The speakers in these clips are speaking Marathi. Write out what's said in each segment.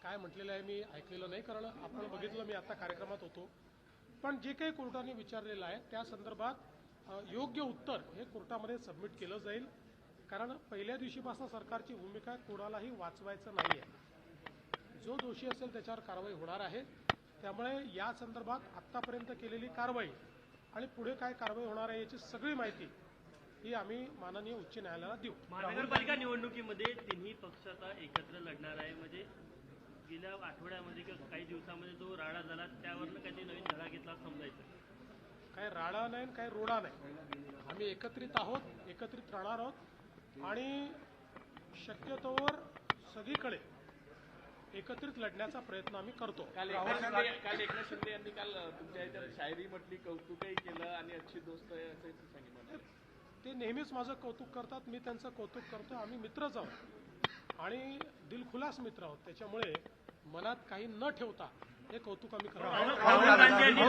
काय म्हटलेलं आहे मी ऐकलेलं नाही, कारण आपण बघितलं मी आता कार्यक्रमात होतो. पण जे काही कोर्टाने विचारलेलं आहे त्या संदर्भात योग्य उत्तर हे कोर्टामध्ये सबमिट केलं जाईल. कारण पहिल्या दिवशीपासून सरकारची भूमिका कोणालाही वाचवायचं नाही आहे. जो दोषी असेल त्याच्यावर कारवाई होणार आहे. त्यामुळे या संदर्भात आत्तापर्यंत केलेली कारवाई आणि पुढे काय कारवाई होणार आहे याची सगळी माहिती ही आम्ही माननीय उच्च न्यायालयाला देऊ. महानगरपालिका निवडणुकीमध्ये तिन्ही पक्ष आता एकत्र लढणार आहे. म्हणजे गेल्या आठवड्यामध्ये किंवा काही दिवसामध्ये जो राडा झाला त्यावरनं काही नवीन धडा घेतला समजायचं. काय राडा नाही काय रोडा नाही, आम्ही एकत्रित आहोत, एकत्रित राहणार आहोत आणि शक्यतोवर सगळीकडे एकत्रित लढण्याचा प्रयत्न आम्ही करतो. काल एकनाथ शिंदे यांनी काल तुमच्या ह्याच्यात शायरी म्हटली, कौतुकही केलं आणि अच्छी दोस्त आहे असं सांगितलं. ते नेहमीच माझं कौतुक करतात, मी त्यांचं कौतुक करतो. आम्ही मित्रच आहोत आणि दिलखुलास मित्र आहोत. त्याच्यामुळे मनात काही न ठेवता हे कौतुक आम्ही करतो.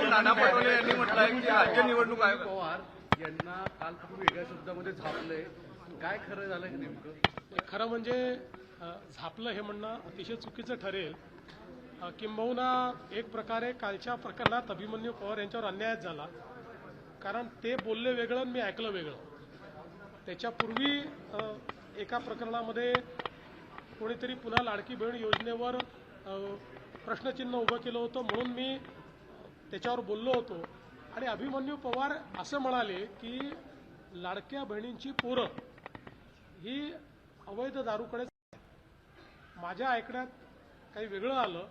नाना पटोले यांनी म्हटलंय की राज्य निवडणूक आयोग पवार यांना काल खूप वेगळ्या शब्दामध्ये झापलंय. काय खरं झालं नेमकं? खरं म्हणजे झापलं हे म्हणणं अतिशय चुकीचं ठरेल. किंबहुना एक प्रकारे कालच्या प्रकरणात अभिमन्यू पवार यांच्यावर अन्यायच झाला. कारण ते बोलले वेगळं आणि मी ऐकलं वेगळं. त्याच्यापूर्वी एका प्रकरणामध्ये कोणीतरी पुन्हा लाडकी बहीण योजनेवर प्रश्नचिन्ह उभं केलं होतं म्हणून मी त्याच्यावर बोललो होतो. आणि अभिमन्यू पवार असं म्हणाले की लाडक्या बहिणींची पोरं ही अवैध दारूकडे. माझ्या ऐकण्यात काही वेगळं आलं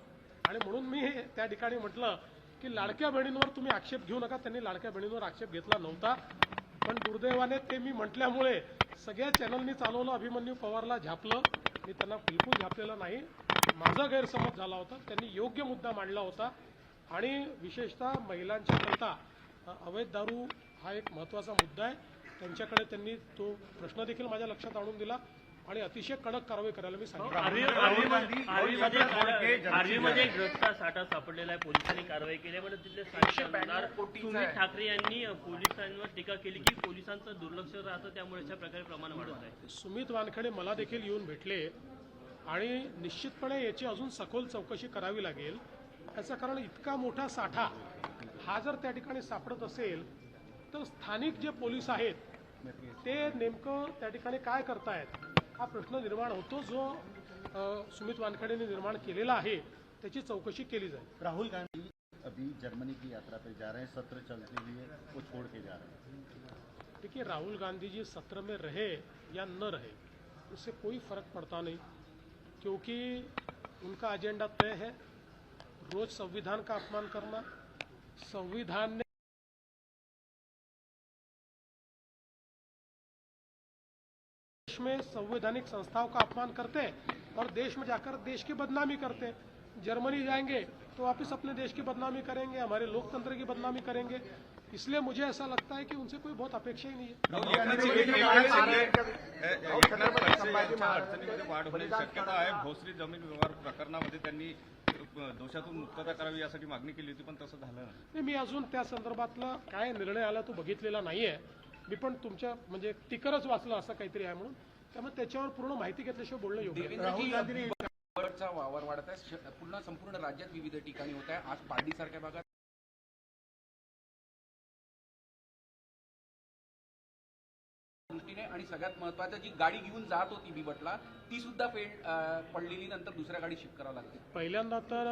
आणि म्हणून मी त्या ठिकाणी म्हटलं की लाडक्या बहिणींवर तुम्ही आक्षेप घेऊ नका. त्यांनी लाडक्या बहिणींवर आक्षेप घेतला नव्हता. पण दुर्दैवाने ते मी म्हटल्यामुळे सगळ्या चॅनलनी चालवलं, अभिमन्यू पवारला झापलं. मी त्यांना बिलकुल झापलेलं नाही. माझा गैरसमज झाला होता. त्यांनी योग्य मुद्दा मांडला होता आणि विशेषतः महिलांच्या करता अवैध दारू हा एक महत्त्वाचा मुद्दा आहे. त्यांच्याकडे त्यांनी तो प्रश्न देखील माझ्या लक्षात आणून दिला आणि अतिशय कडक कारवाई करायला मी सांगितलं. आर्वीमध्ये ड्रग्सचा साठा सापडलेला आहे, पोलिसांनी कारवाई केली. पण तिथले सुमित ठाकरे यांनी पोलिसांवर टीका केली की पोलिसांचं दुर्लक्ष राहतं त्यामुळे अशा प्रकारे प्रमाण वाढत आहे. सुमित वानखेडे मला देखील येऊन भेटले आणि निश्चितपणे याची अजून सखोल चौकशी करावी लागेल. याचं कारण इतका मोठा साठा हा जर त्या ठिकाणी सापडत असेल तर स्थानिक जे पोलीस आहेत ते नेमकं त्या ठिकाणी काय करतायत हा प्रश्न निर्माण होतो. जो सुमित वानखेडेने निर्माण केलेला आहे त्याची चौकशी केली जाईल. राहुल गांधी अभी जर्मनी की यात्रा पे जा रहे हैं, सत्र चलते हुए वो छोड़ के जा रहे हैं. देखिए, राहुल गांधी जी सत्र में रहे या न रहे उससे कोई फर्क पड़ता नहीं, क्योंकि उनका एजेंडा तय है. रोज संविधान का अपमान करना, संविधान ने देश में संवैधानिक संस्थाओं का अपमान करते और देश में जाकर देश की बदनामी करते. जर्मनी जाएंगे तो वापस अपने देश की बदनामी करेंगे, हमारे लोकतंत्र की बदनामी करेंगे. इसलिए मुझे ऐसा लगता है कि उनसे कोई बहुत अपेक्षा ही नहीं है. अडचणीमध्ये वाढ होण्याची शक्यता आहे. भोसरी जमीन व्यवहार प्रकरणामध्ये त्यांनी दोषातून मुक्तता करावी यासाठी मागणी केली होती, पण तसं झालं नाही. मी अजून त्या संदर्भातला काय निर्णय आला तो बघितलेला नाहीये. मी पण तुमच्या म्हणजे टिकरच वाचलं असं काहीतरी आहे म्हणून, त्यामुळे त्याच्यावर पूर्ण माहिती घेतल्याशिवाय बोलणं योग्य. राहुल गांधींनी वावर वाढत आहे. पुन्हा संपूर्ण राज्यात विविध ठिकाणी होत आहे. आज पारडीसारख्या भागात आणि सगळ्यात महत्वाचं जी गाडी घेऊन जात होती बिबटला ती सुद्धा पडलेली, नंतर दुसऱ्या गाडी शिफ्ट करावं लागते. पहिल्यांदा तर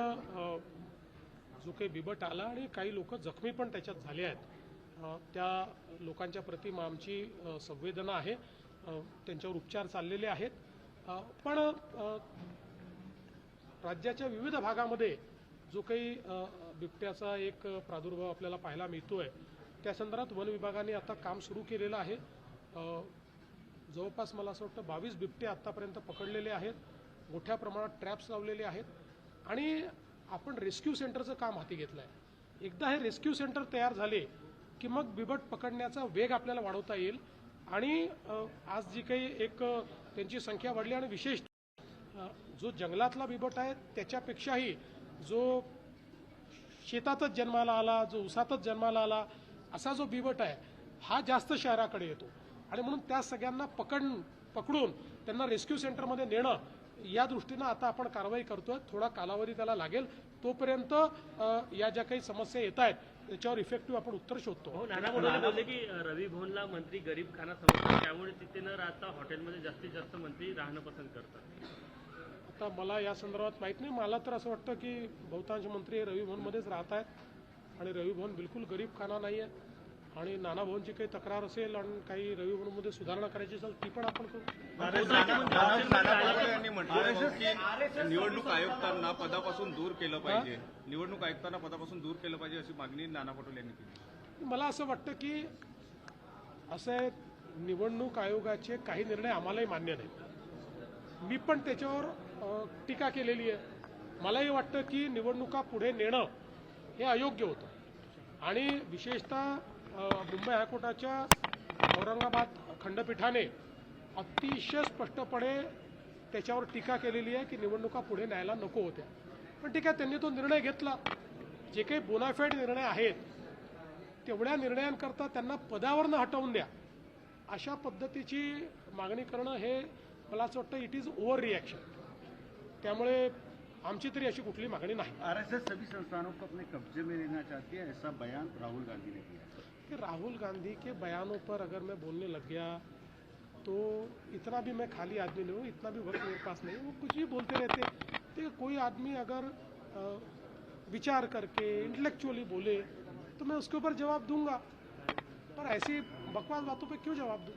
जो काही बिबट आला आणि काही लोक जखमी पण त्याच्यात झाले आहेत, त्या लोकांच्या प्रति आमची संवेदना आहे. त्यांच्यावर उपचार चाललेले आहेत. पण राज्याच्या विविध भागामध्ये जो काही बिबट्याचा एक प्रादुर्भाव आपल्याला पाहायला मिळतोय त्या संदर्भात वन विभागाने आता काम सुरू केलेलं आहे. जवळपास मला असं वाटतं 22 बिबटे आत्तापर्यंत पकडलेले आहेत. मोठ्या प्रमाणात ट्रॅप्स लावलेले आहेत आणि आपण रेस्क्यू सेंटरचं काम हाती घेतलं आहे. एकदा हे रेस्क्यू सेंटर तयार झाले की मग बिबट पकडण्याचा वेग आपल्याला वाढवता येईल. आणि आज जी काही एक त्यांची संख्या वाढली आणि विशेष जो जंगलातला बिबट आहे त्याच्यापेक्षाही जो शेतातच जन्माला आला, जो उसातच जन्माला आला असा जो बिबट आहे हा जास्त शहराकडे येतो आणि म्हणून त्या सगळ्यांना पकडून त्यांना रेस्क्यू सेंटरमध्ये नेणं या दृष्टीनं आता आपण कारवाई करतोय. थोडा कालावधी त्याला लागेल. तोपर्यंत या ज्या काही समस्या येत आहेत त्याच्यावर इफेक्टिव्ह आपण उत्तर शोधतो. हो, नाना पटोले बोलले की रवी भवनला मंत्री गरीब खाना समजतात, त्यामुळे तिथे न राहता हॉटेलमध्ये जास्तीत जास्त मंत्री राहणं पसंत करतात. आता मला या संदर्भात माहीत नाही. मला तर असं वाटतं की बहुतांश मंत्री हे रवी भवनमध्येच राहत आहेत आणि रवी भवन बिलकुल गरीब खाना नाही आहे. आणि नाना भवनची काही तक्रार असेल आणि काही रवी भवनमध्ये सुधारणा करायची असेल ती पण आपण करू. नाना यांनी म्हटलं की निवडणूक आयुक्तांना पदापासून दूर केलं पाहिजे, निवडणूक आयुक्तांना पदापासून दूर केलं पाहिजे अशी मागणी नाना पटोले यांनी केली. मला असं वाटतं की असे निवडणूक आयोगाचे काही निर्णय आम्हालाही मान्य नाहीत. मी पण त्याच्यावर टीका केलेली आहे. मलाही वाटतं की निवडणुका पुढे नेणं हे अयोग्य होतं आणि विशेषतः मुंबई हायकोर्टाच्या औरंगाबाद खंडपीठाने अतिशय स्पष्टपणे त्याच्यावर टीका केलेली आहे की निवडणुका पुढे न्यायला नको होत्या. पण ठीक आहे, त्यांनी तो निर्णय घेतला. जे काही बोनाफाईड निर्णय आहेत तेवढ्या निर्णयांकरता त्यांना पदावरनं हटवून द्या अशा पद्धतीची मागणी करणं हे मला असं वाटतं इट इज ओव्हर रिॲक्शन. त्यामुळे आमची तरी अशी कुठली मागणी नाही. आरएसएस सभी संस्थानों को अपने कब्जे में लेना चाहती है, ऐसा बयान राहुल गांधी ने किया. कि राहुल गांधी के बयानों पर अगर मैं बोलने लग गया तो इतना भी मैं खाली आदमी नहीं हूँ, इतना भी वक्त मेरे पास नहीं है. वो कुछ भी बोलते रहते. तो कोई आदमी अगर विचार करके इंटेलेक्चुअली बोले तो मैं उसके ऊपर जवाब दूंगा, पर ऐसी बकवास बातों पे क्यों जवाब दूं.